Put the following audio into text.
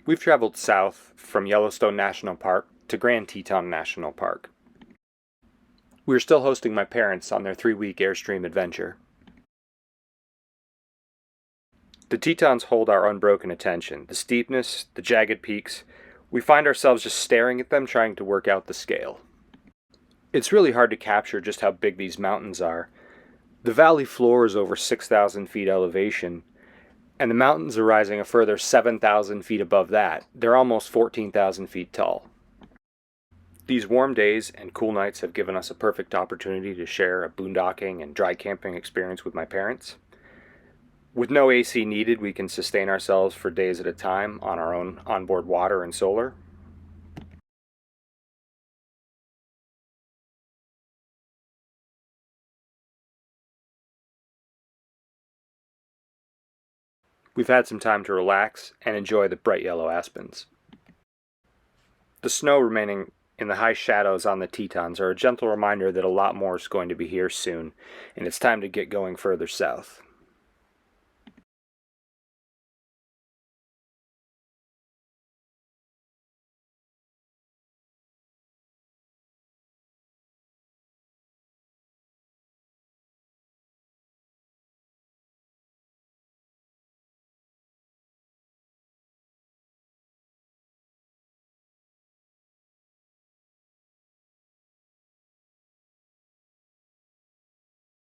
We've traveled south from Yellowstone National Park to Grand Teton National Park. We are still hosting my parents on their 3-week Airstream adventure. The Tetons hold our unbroken attention. The steepness, the jagged peaks, we find ourselves just staring at them trying to work out the scale. It's really hard to capture just how big these mountains are. The valley floor is over 6,000 feet elevation, and the mountains are rising a further 7,000 feet above that. They're almost 14,000 feet tall. These warm days and cool nights have given us a perfect opportunity to share a boondocking and dry camping experience with my parents. With no AC needed, we can sustain ourselves for days at a time on our own onboard water and solar. We've had some time to relax and enjoy the bright yellow aspens. The snow remaining in the high shadows on the Tetons are a gentle reminder that a lot more is going to be here soon, and it's time to get going further south.